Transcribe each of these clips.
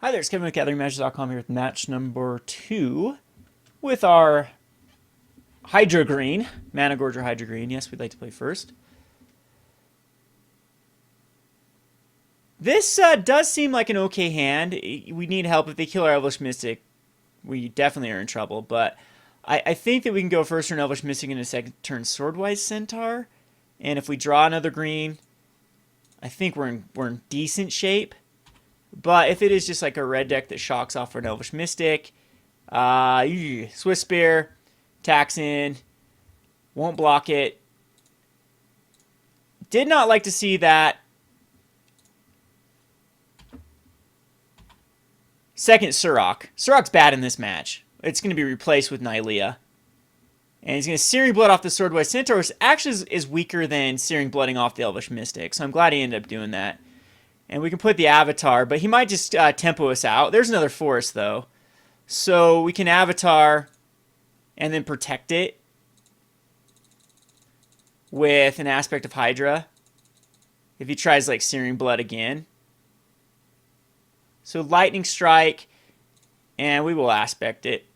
Hi there, it's Kevin with GatheringMatches.com here with match number 2 with our Hydra Green, Managorger Hydra Green. Yes, we'd like to play first. This does seem like an okay hand. We need help. If they kill our Elvish Mystic, we definitely are in trouble. But I think that we can go first turn Elvish Mystic and a second turn Swordwise Centaur. And if we draw another green, I think we're in decent shape. But if it is just like a red deck that shocks off for an Elvish Mystic, Swift Spear, attacks in, won't block it. Did not like to see that second Surrak. Surrak's bad in this match. It's going to be replaced with Nylea. And he's going to Searing Blood off the Swordwise Centaur, which actually is weaker than Searing Blooding off the Elvish Mystic. So I'm glad he ended up doing that. And we can put the Avatar, but he might just tempo us out. There's another forest, though. So we can Avatar and then protect it with an Aspect of Hydra if he tries, like, Searing Blood again. So Lightning Strike, and we will Aspect it.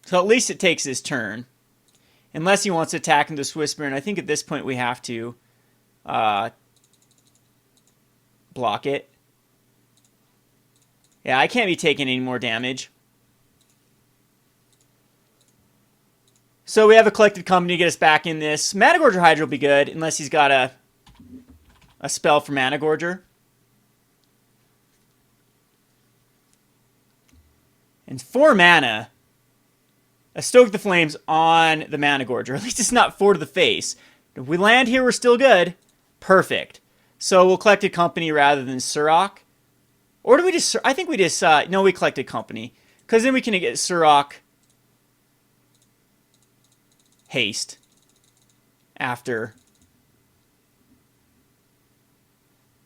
So at least it takes his turn. Unless he wants to attack into Swift Spear, and I think at this point we have to block it. Yeah, I can't be taking any more damage. So we have a Collected Company to get us back in this. Managorger Hydra will be good, unless he's got a spell for Managorger. And 4 mana, a Stoke the Flames on the Managorger. At least it's not 4 to the face. If we land here, we're still good. Perfect. So we'll Collected Company rather than Surrak. Or do we just... I think we just... no, we Collected Company. Because then we can get Surrak haste after.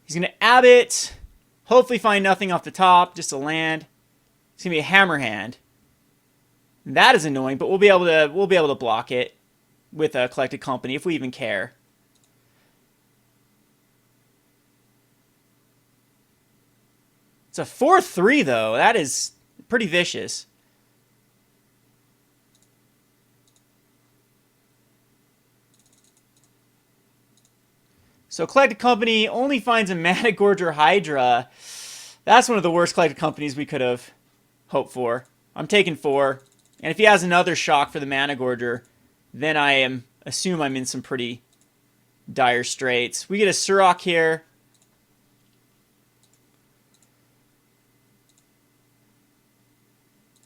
He's going to Abbot. Hopefully find nothing off the top. Just a land. It's going to be a Hammer Hand. That is annoying, but we'll be able to block it with a Collected Company if we even care. It's a 4-3 though. That is pretty vicious. So Collected Company only finds a Managorger Hydra. That's one of the worst Collected Companies we could have hoped for. I'm taking 4. And if he has another shock for the Managorger, then I assume I'm in some pretty dire straits. We get a Surrak here.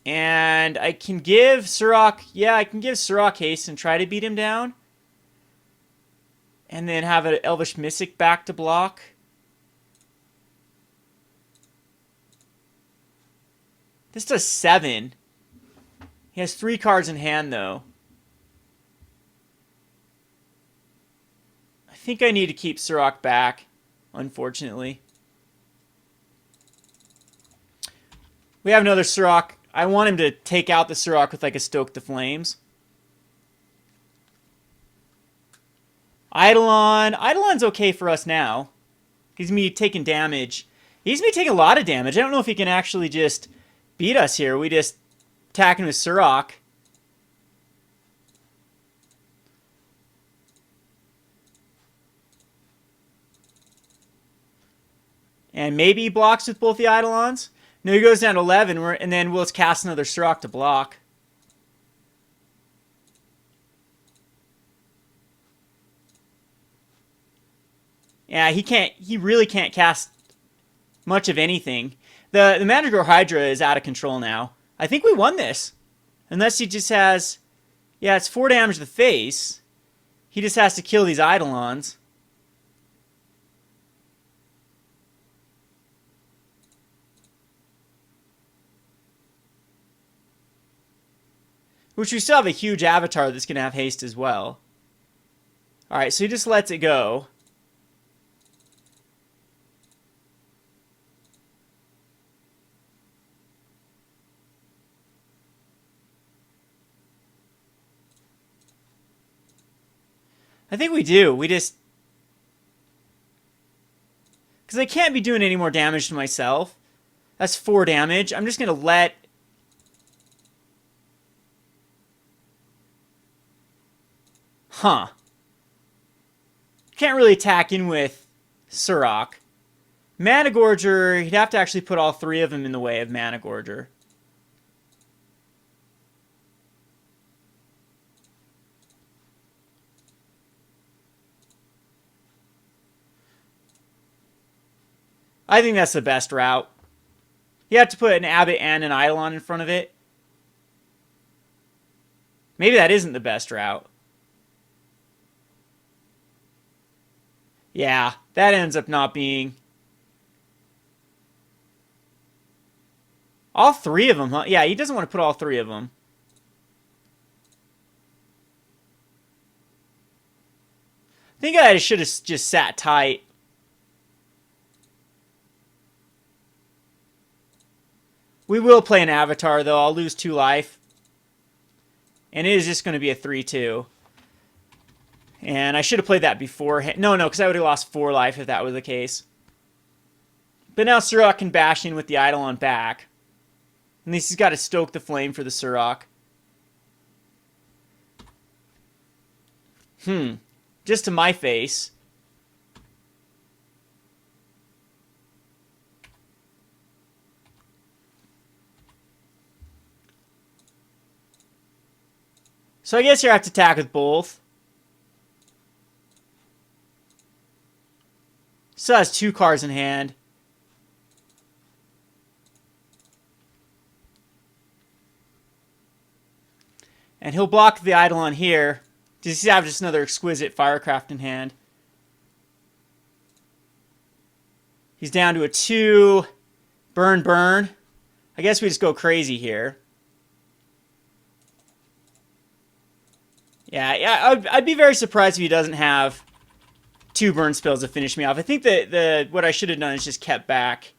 And I can give Surrak... Yeah, I can give Surrak haste and try to beat him down. And then have an Elvish Mystic back to block. This does 7. He has 3 cards in hand, though. I think I need to keep Surrak back, unfortunately. We have another Surrak. I want him to take out the Surrak with like a Stoke the Flames. Eidolon. Eidolon's okay for us now. He's going to be taking damage. He's going to be taking a lot of damage. I don't know if he can actually just beat us here. We just attacking with Surrak. And maybe he blocks with both the Eidolons. No, he goes down to 11, and then we'll just cast another Surrak to block. Yeah, he really can't cast much of anything. The Managorger Hydra is out of control now. I think we won this. Unless he just has... Yeah, it's 4 damage to the face. He just has to kill these Eidolons. Which we still have a huge Avatar that's going to have haste as well. Alright, so he just lets it go. I think we do. We just... Because Because I can't be doing any more damage to myself. That's 4 damage. I'm just going to let... Huh. Can't really attack in with Surrak. Managorger, he'd have to actually put all 3 of them in the way of Managorger. I think that's the best route. You have to put an Abbot and an Eidolon in front of it. Maybe that isn't the best route. Yeah, that ends up not being... All 3 of them, huh? Yeah, he doesn't want to put all 3 of them. I think I should have just sat tight. We will play an Avatar, though. I'll lose 2 life. And it is just going to be a 3-2. And I should have played that beforehand. No, because I would have lost 4 life if that was the case. But now Surrak can bash in with the Eidolon back. At least he's got to stoke the flame for the Surrak. Just to my face. So I guess you have to attack with both. Still has 2 cards in hand. And he'll block the Eidolon here. Does he have just another exquisite Firecraft in hand? He's down to a 2. Burn, burn. I guess we just go crazy here. Yeah, I'd be very surprised if he doesn't have 2 burn spells to finish me off. I think that what I should have done is just kept back.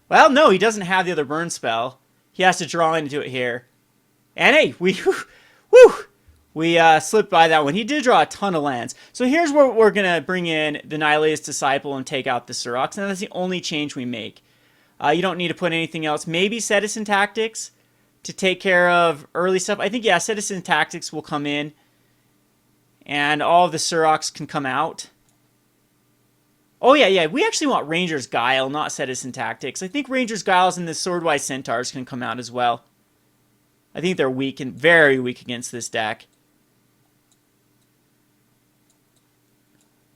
Well, no, he doesn't have the other burn spell. He has to draw into it here. And hey, we slipped by that one. He did draw a ton of lands. So here's where we're going to bring in the Nylea's Disciple and take out the Surrak. And that's the only change we make. You don't need to put anything else. Maybe Setessan Tactics to take care of early stuff. I think, yeah, Setessan Tactics will come in. And all of the Surraks can come out. Oh, yeah. We actually want Ranger's Guile, not Setessan Tactics. I think Ranger's Guiles and the Swordwise Centaurs can come out as well. I think they're weak and very weak against this deck.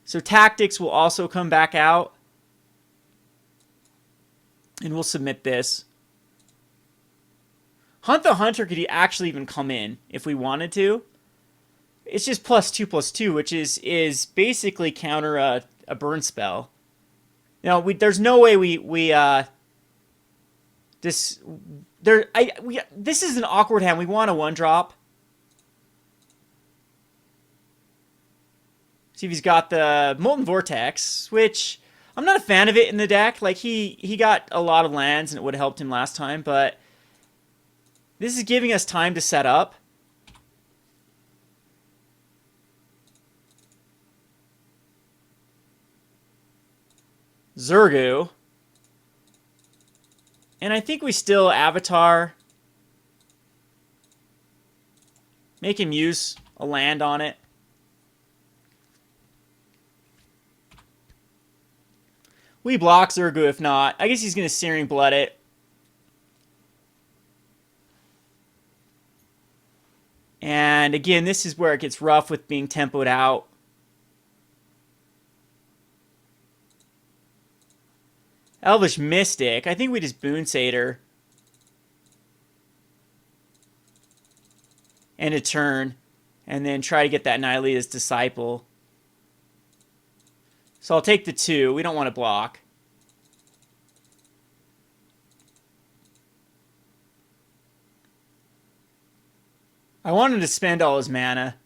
So Tactics will also come back out. And we'll submit this. Hunt the Hunter could actually even come in if we wanted to. It's just +2/+2, which is basically counter a burn spell. Now, there's no way this is an awkward hand. We want a 1-drop. See if he's got the Molten Vortex, which I'm not a fan of it in the deck. Like, he got a lot of lands, and it would have helped him last time, but this is giving us time to set up. Zurgu. And I think we still Avatar. Make him use a land on it. We block Zurgu if not. I guess he's going to Searing Blood it. And again, this is where it gets rough with being tempoed out. Elvish Mystic. I think we just Boon Satyr. And a turn. And then try to get that Nylea's Disciple. So I'll take the 2. We don't want to block. I wanted to spend all his mana.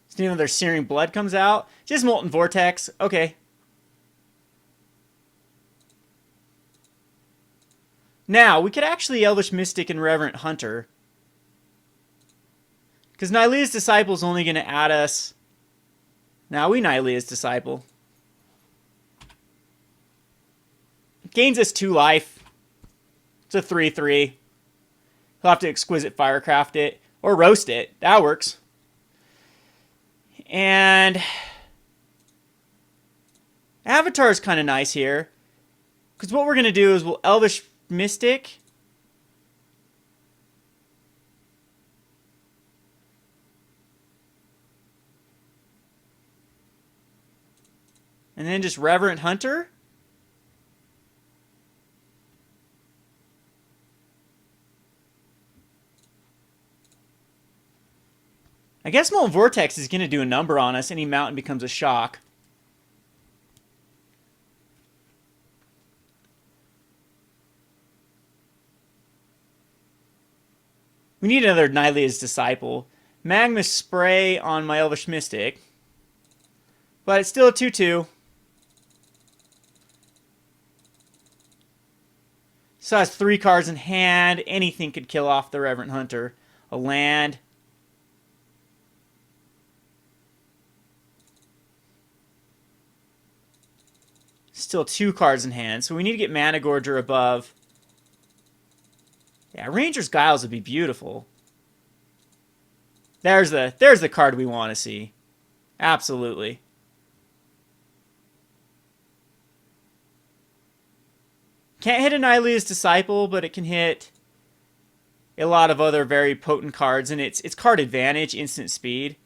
So another Searing Blood comes out. Just Molten Vortex. Okay. Now, we could actually Elvish Mystic and Reverent Hunter. Because Nylea's Disciple is only going to add us... Now we Nylea's Disciple. Gains us 2 life. It's a 3/3. He'll have to Exquisite Firecraft it. Or roast it. That works. And... Avatar is kind of nice here. Because what we're going to do is we'll Elvish Mystic. And then just Reverent Hunter. I guess Molten Vortex is going to do a number on us. Any mountain becomes a shock. We need another Nylea's Disciple. Magma Spray on my Elvish Mystic. But it's still a 2/2. So has 3 cards in hand. Anything could kill off the Reverent Hunter. A land. Still 2 cards in hand. So we need to get Managorger above. Yeah, Ranger's Guiles would be beautiful. There's the card we want to see. Absolutely. Can't hit a Nylea's Disciple, but it can hit a lot of other very potent cards, and it's card advantage, instant speed.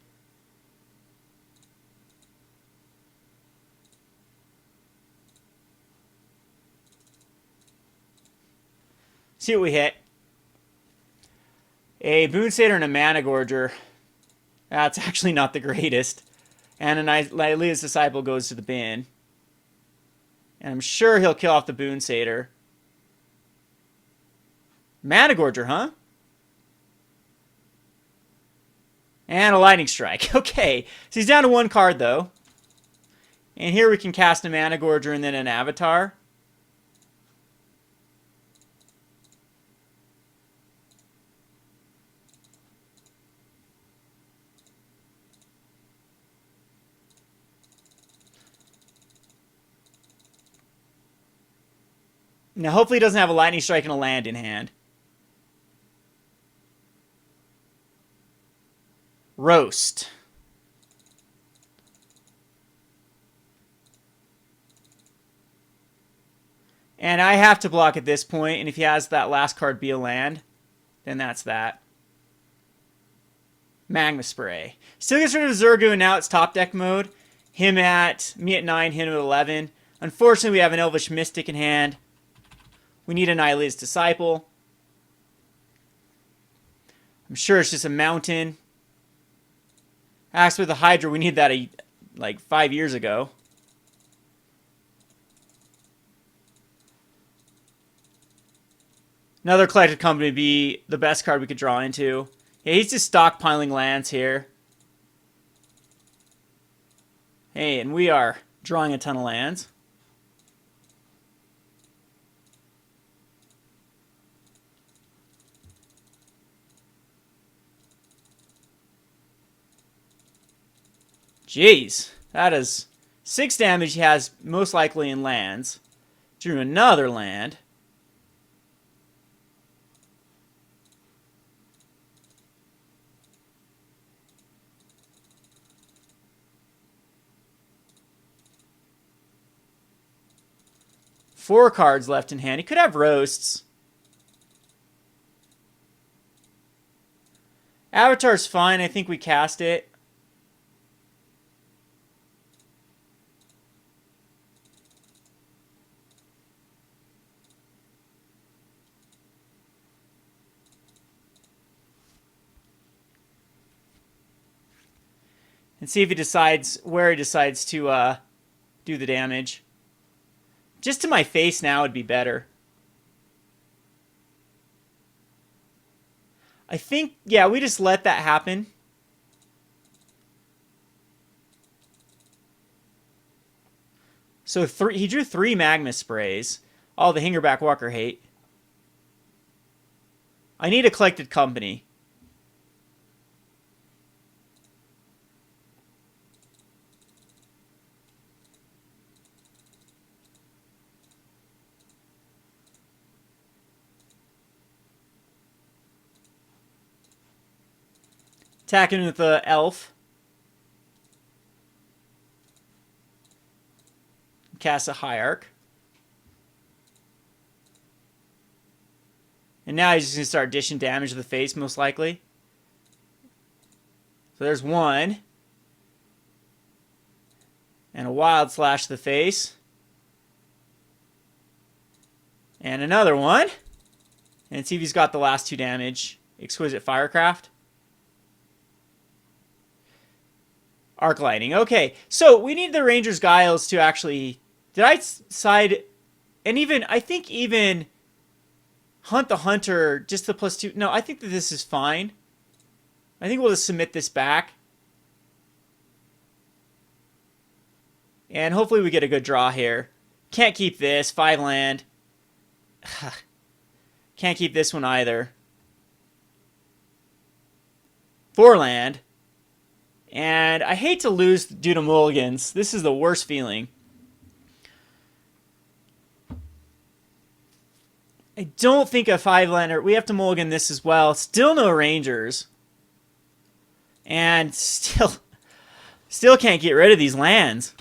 See what we hit. A Boon Satyr and a Managorger. That's actually not the greatest. And a Nylea's Disciple goes to the bin. And I'm sure he'll kill off the Boon Satyr. Managorger, huh? And a Lightning Strike. Okay. So he's down to 1 card, though. And here we can cast a Managorger and then an Avatar. Now, hopefully he doesn't have a Lightning Strike and a land in hand. Roast. And I have to block at this point, and if he has that last card be a land, then that's that. Magma Spray. Still gets rid of Zurgu, and now it's top deck mode. Me at 9, him at 11. Unfortunately, we have an Elvish Mystic in hand. We need a Nylea's Disciple. I'm sure it's just a mountain. Aspect of the Hydra, we need that like 5 years ago. Another collected company would be the best card we could draw into. Yeah, he's just stockpiling lands here. Hey, and we are drawing a ton of lands. Jeez, that is 6 damage he has most likely in lands. Drew another land. Four cards left in hand. He could have roasts. Avatar's fine. I think we cast it. And see if he decides where he decides to do the damage. Just to my face now would be better. I think, yeah, we just let that happen. So he drew 3 Magma Sprays. All the Hingerback Walker hate. I need a collected company. Attacking with the elf. Cast a Hierarch. And now he's just going to start dishing damage to the face, most likely. So there's one. And a Wild Slash to the face. And another one. And see if he's got the last 2 damage. Exquisite Firecraft. Arc Lightning. Okay, so we need the Ranger's Guiles to actually... Did I side... And even... I think even... Hunt the Hunter, just the +2... No, I think that this is fine. I think we'll just submit this back. And hopefully we get a good draw here. Can't keep this. 5 land. Can't keep this one either. 4 land. And I hate to lose due to mulligans. This is the worst feeling. I don't think a 5-lander... We have to mulligan this as well. Still no Rangers. And still can't get rid of these lands.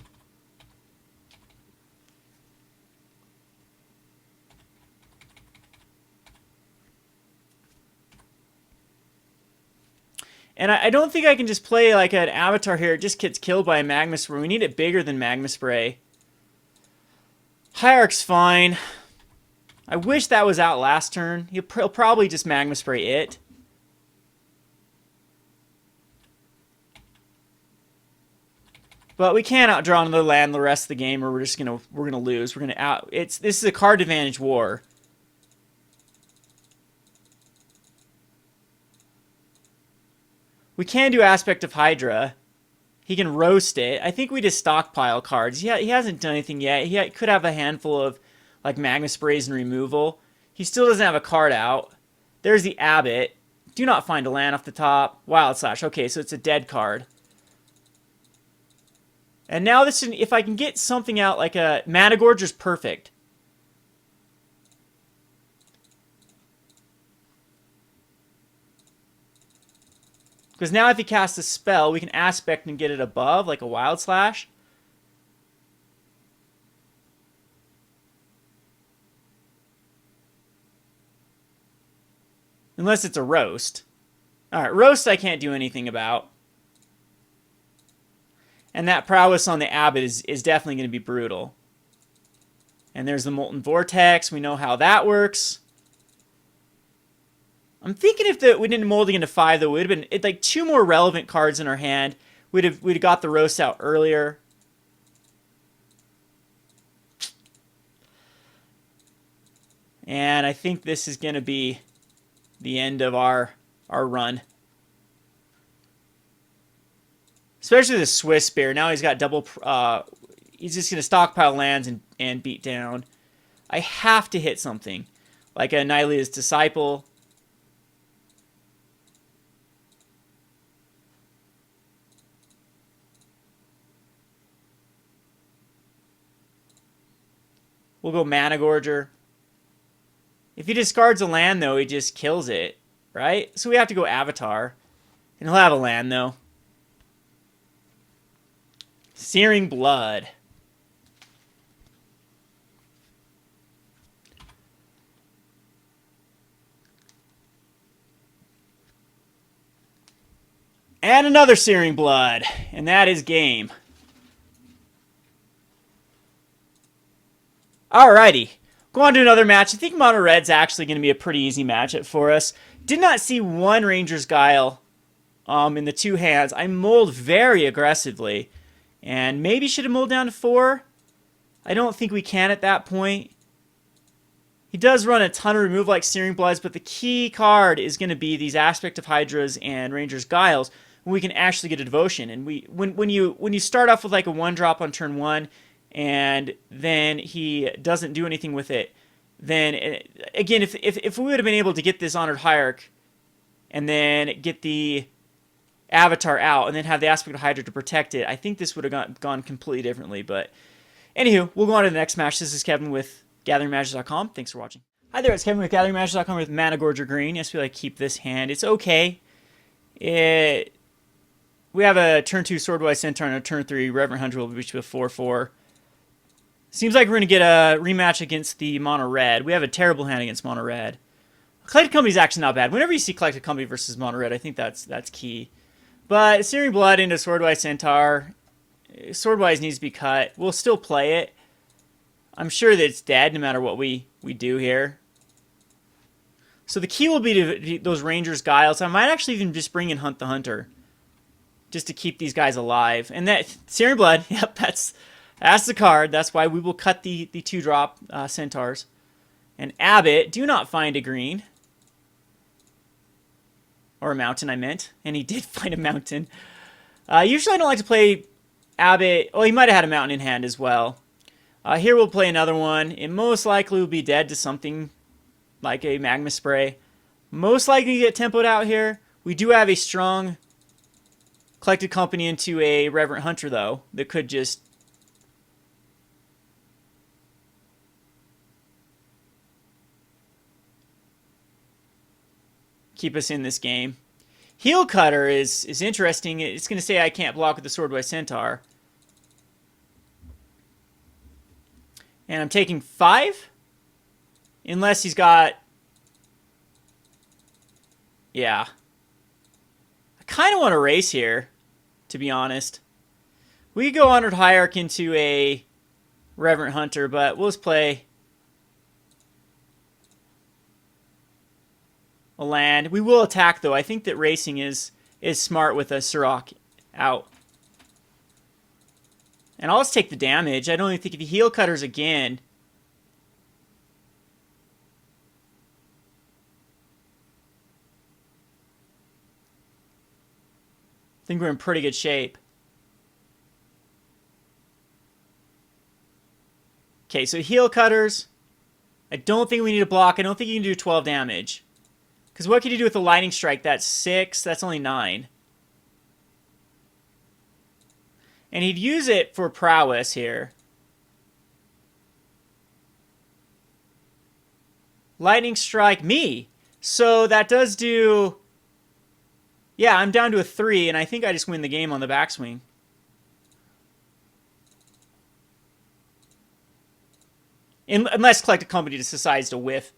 And I don't think I can just play like an Avatar here. It just gets killed by a Magma Spray. We need it bigger than Magma Spray. Hierarch's fine. I wish that was out last turn. He'll probably just Magma Spray it. But we can't outdraw another land the rest of the game, or we're gonna lose. This is a card advantage war. We can do Aspect of Hydra. He can roast it. I think we just stockpile cards. He hasn't done anything yet. He could have a handful of like Magma Sprays and removal. He still doesn't have a card out. There's the Abbot. Do not find a land off the top. Wild Slash. Okay, so it's a dead card. And now this, if I can get something out like a Managorger's perfect. Because now if he casts a spell, we can Aspect and get it above, like a Wild Slash. Unless it's a Roast. Alright, Roast I can't do anything about. And that Prowess on the Abbot is definitely going to be brutal. And there's the Molten Vortex. We know how that works. I'm thinking if we didn't mold it into 5, though, it would have been like 2 more relevant cards in our hand. We'd have got the Roast out earlier. And I think this is going to be the end of our run. Especially the Swiss Spear. Now he's got double... he's just going to stockpile lands and beat down. I have to hit something. Like a Nylea's Disciple. We'll go Managorger. If he discards a land, though, he just kills it, right? So we have to go Avatar. And he'll have a land, though. Searing Blood. And another Searing Blood. And that is game. Alrighty. Go on to another match. I think Mono Red's actually going to be a pretty easy matchup for us. Did not see one Ranger's Guile in the 2 hands. I mulled very aggressively. And maybe should have mulled down to 4. I don't think we can at that point. He does run a ton of removal like Searing Bloods, but the key card is going to be these Aspect of Hydras and Ranger's Guiles when we can actually get a Devotion. And when you start off with like a 1-drop on turn 1, and then he doesn't do anything with it, then again, if we would have been able to get this Honored Hierarch and then get the Avatar out and then have the Aspect of Hydra to protect it, I think this would have gone completely differently. But anywho, we'll go on to the next match. This is Kevin with GatheringMagic.com. Thanks for watching. Hi there, it's Kevin with GatheringMagic.com with Managorger Green. Yes, we like keep this hand. It's okay. We have a turn 2 Swordwise Centaur and a turn 3 Reverent Hunter will beat you with 4/4. Seems like we're going to get a rematch against the Mono Red. We have a terrible hand against Mono Red. Collected Company's actually not bad. Whenever you see Collected Company versus Mono Red, I think that's key. But Searing Blood into Swordwise Centaur. Swordwise needs to be cut. We'll still play it. I'm sure that it's dead no matter what we do here. So the key will be to those Rangers Guile. So I might actually even just bring in Hunt the Hunter. Just to keep these guys alive. And that Searing Blood, yep, that's the card. That's why we will cut the 2-drop Centaurs. And Abbott, do not find a green. Or a mountain, I meant. And he did find a mountain. Usually I don't like to play Abbott. Oh, he might have had a mountain in hand as well. Here we'll play another one. It most likely will be dead to something like a Magma Spray. Most likely to get tempoed out here. We do have a strong Collected Company into a Reverent Hunter, though, that could just keep us in this game. Heel Cutter is interesting. It's going to say I can't block with the Swordwise Centaur. And I'm taking 5? Unless he's got... Yeah. I kind of want to race here, to be honest. We could go Honored Hierarch into a Reverent Hunter, but we'll just play a land. We will attack, though. I think that racing is smart with a Surrak out. And I'll just take the damage. I don't even think if he Heel Cutters again... I think we're in pretty good shape. Okay, so Heel Cutters. I don't think we need to block. I don't think you can do 12 damage. Because what could you do with the Lightning Strike? That's 6. That's only 9. And he'd use it for prowess here. Lightning Strike me. So that does do... Yeah, I'm down to a 3, and I think I just win the game on the backswing. Unless Collected Company just decides to whiff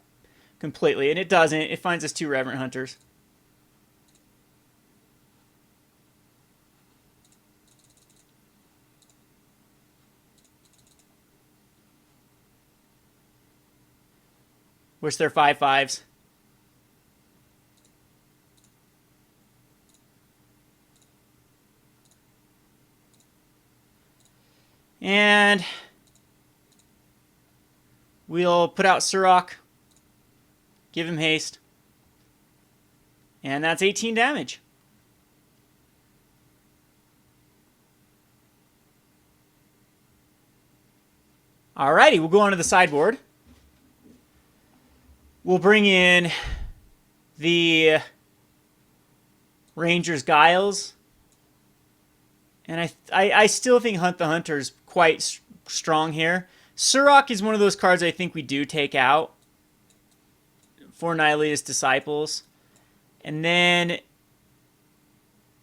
completely, and it doesn't. It finds us 2 Reverent Hunters. Wish they're 5/5s. And we'll put out Surrak. Give him haste. And that's 18 damage. Alrighty, we'll go on to the sideboard. We'll bring in the Rangers Guiles. And I still think Hunt the Hunter is quite strong here. Surrak is one of those cards I think we do take out for Nylea's Disciples. And then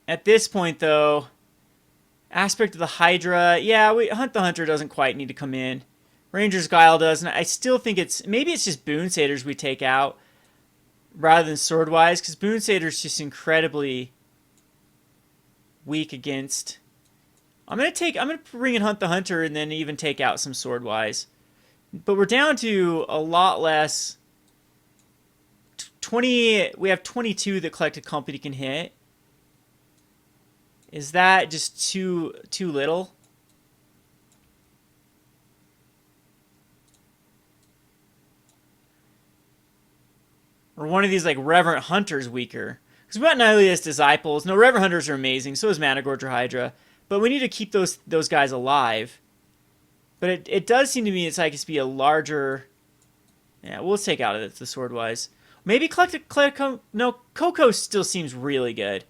at this point, though, Aspect of the Hydra. Yeah, Hunt the Hunter doesn't quite need to come in. Rangers Guile does. And I still think maybe it's just Boon Satyrs we take out rather than Swordwise. Because Boon Satyr's just incredibly weak against... I'm gonna bring in Hunt the Hunter and then even take out some Swordwise. But we're down to a lot less. 20. We have 22 that Collected Company can hit. Is that just too little? Or one of these like Reverent Hunters weaker? Because we got Nylea's Disciples. No, Reverent Hunters are amazing. So is Managorger Hydra. But we need to keep those guys alive. But it does seem to me it's like it's be a larger Yeah, we'll take out of it the Swordwise. Maybe no, Coco still seems really good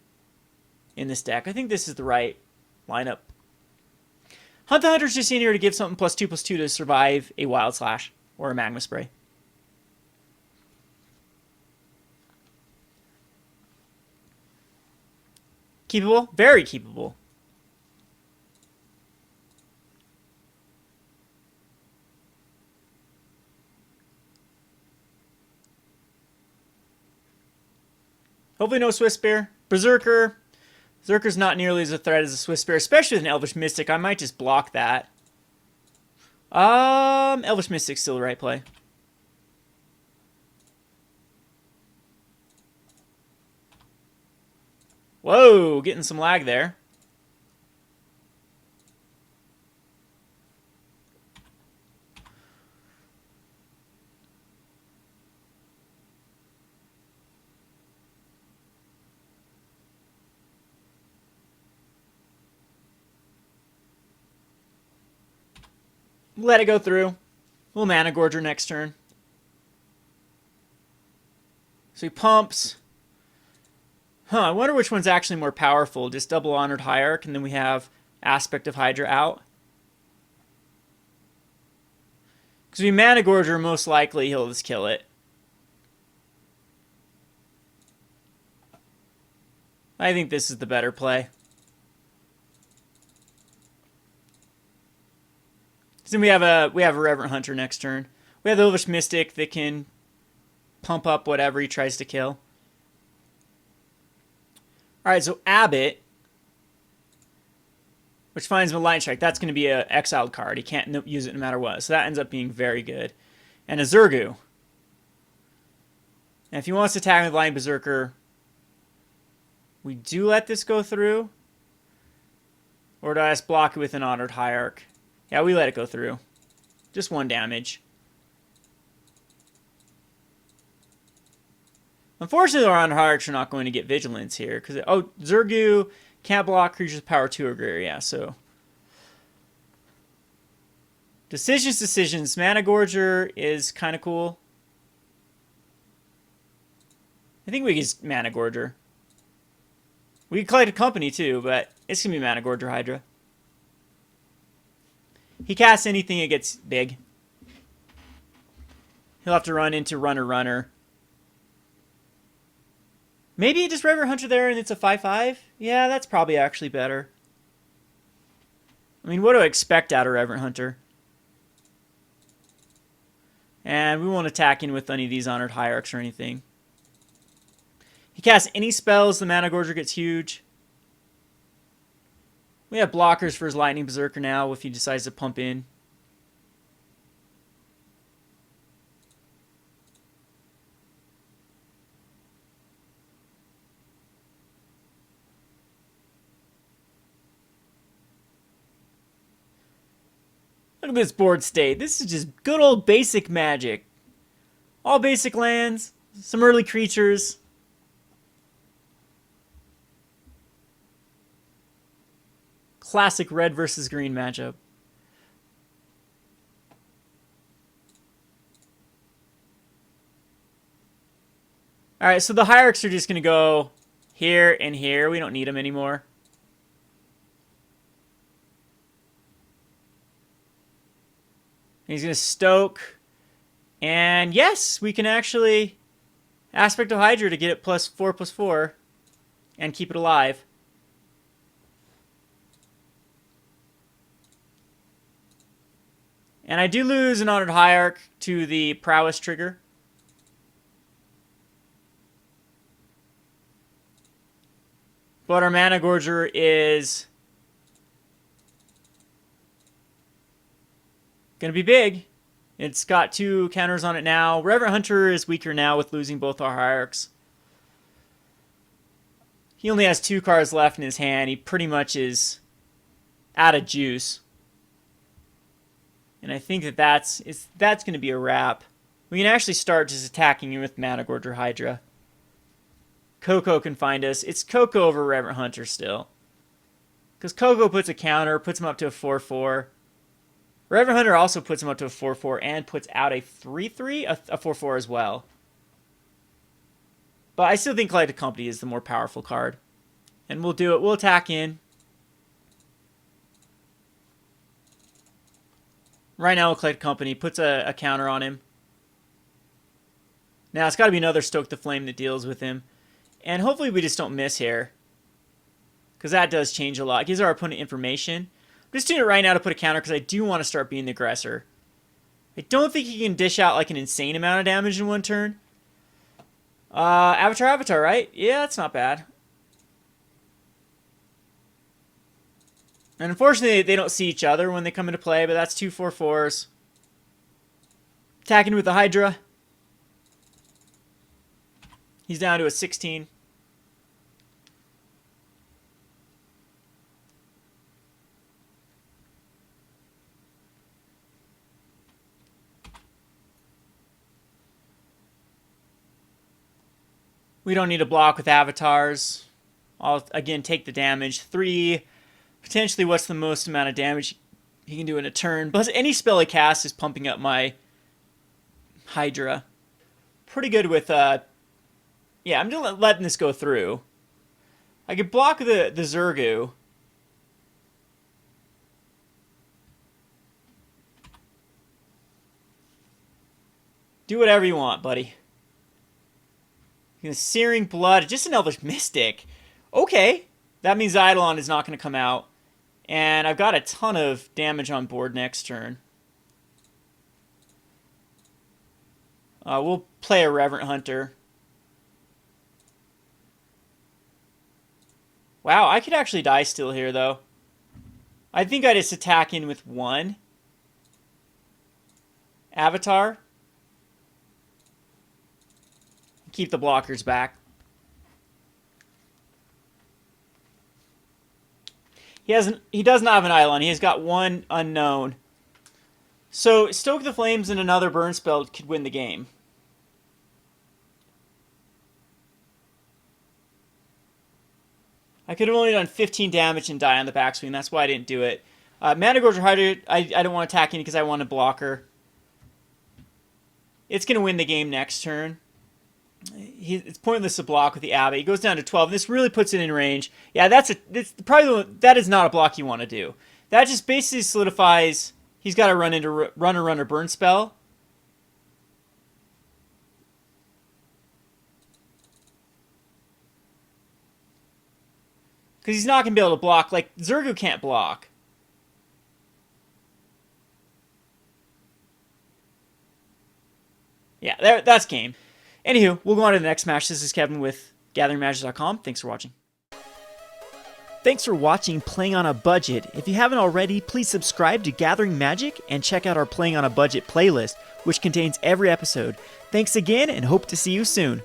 in this deck. I think this is the right lineup. Hunt the Hunter's just in here to give something +2/+2 to survive a Wild Slash or a Magma Spray. Keepable? Very keepable. Hopefully no Swiss Spear. Berserker. Berserker's not nearly as a threat as a Swiss Spear, especially with an Elvish Mystic. I might just block that. Elvish Mystic's still the right play. Whoa, getting some lag there. Let it go through. We'll Managorger next turn. So he pumps. I wonder which one's actually more powerful. Just double Honored Hierarch, and then we have Aspect of Hydra out. Because we Managorger, most likely he'll just kill it. I think this is the better play. Then we have a Reverent Hunter next turn. We have the Elvish Mystic that can pump up whatever he tries to kill. Alright, so Abbott, which finds him a Lightning Strike. That's going to be an exiled card. He can't use it no matter what. So that ends up being very good. And a Zergu. And if he wants to attack with Lightning Berserker, we do let this go through. Or do I just block it with an Honored Hierarch? Yeah, we let it go through. Just 1 damage. Unfortunately, our Honored Hierarchs are not going to get Vigilance here. Because Zergu can't block creatures with power 2 or greater. Yeah, so. Decisions. Managorger is kind of cool. I think we can just Managorger. We can collect a company too, but it's going to be Managorger Hydra. He casts anything, it gets big. He'll have to run into Runner. Maybe just Reverent Hunter there and it's a 5/5? Yeah, that's probably actually better. I mean, what do I expect out of Reverent Hunter? And we won't attack in with any of these Honored Hierarchs or anything. He casts any spells, the Managorger gets huge. We have blockers for his Lightning Berserker now if he decides to pump in. Look at this board state. This is just good old basic Magic. All basic lands, some early creatures. Classic red versus green matchup. Alright, so the Hierarchs are just going to go here and here. We don't need them anymore. He's going to Stoke. And yes, we can actually Aspect of Hydra to get it +4/+4 and keep it alive. And I do lose an Honored Hierarch to the Prowess trigger. But our Managorger is going to be big. It's got 2 counters on it now. Reverent Hunter is weaker now with losing both our Hierarchs. He only has 2 cards left in his hand. He pretty much is out of juice. And I think that's going to be a wrap. We can actually start just attacking with Managorger Hydra. Coco can find us. It's Coco over Reverent Hunter still. Because Coco puts a counter, puts him up to a 4/4. Reverent Hunter also puts him up to a 4/4 and puts out a 3/3, a 4/4 as well. But I still think Collected Company is the more powerful card. And we'll do it. We'll attack in. Right now, Collected Company puts a counter on him. Now, it's got to be another Stoke the Flame that deals with him. And hopefully we just don't miss here. Because that does change a lot. It gives our opponent information. I'm just doing it right now to put a counter because I do want to start being the aggressor. I don't think he can dish out like an insane amount of damage in one turn. Avatar, right? Yeah, that's not bad. And unfortunately, they don't see each other when they come into play, but that's 2 4/4s. Attacking with the Hydra. He's down to a 16. We don't need to block with avatars. I'll, again, take the damage. 3, potentially what's the most amount of damage he can do in a turn. Plus, any spell I cast is pumping up my Hydra. Pretty good with, yeah, I'm just letting this go through. I could block the Zergu. Do whatever you want, buddy. Searing Blood, just an Elvish Mystic. Okay, that means Eidolon is not going to come out. And I've got a ton of damage on board next turn. We'll play a Reverent Hunter. Wow, I could actually die still here, though. I think I just attack in with 1. Avatar. Keep the blockers back. He does not have an Eidolon. He has got 1 unknown. So Stoke the Flames and another burn spell could win the game. I could have only done 15 damage and die on the backswing. That's why I didn't do it. Managorger Hydra, I don't want to attack in because I want a blocker. It's going to win the game next turn. It's pointless to block with the Abbot. He goes down to 12. This really puts it in range. Yeah, that is not a block you want to do. That just basically solidifies he's got to run into runner burn spell. Because he's not going to be able to block. Like, Zergu can't block. Yeah, that's game. Anywho, we'll go on to the next match. This is Kevin with GatheringMagic.com. Thanks for watching. Thanks for watching Playing on a Budget. If you haven't already, please subscribe to Gathering Magic and check out our Playing on a Budget playlist, which contains every episode. Thanks again and hope to see you soon.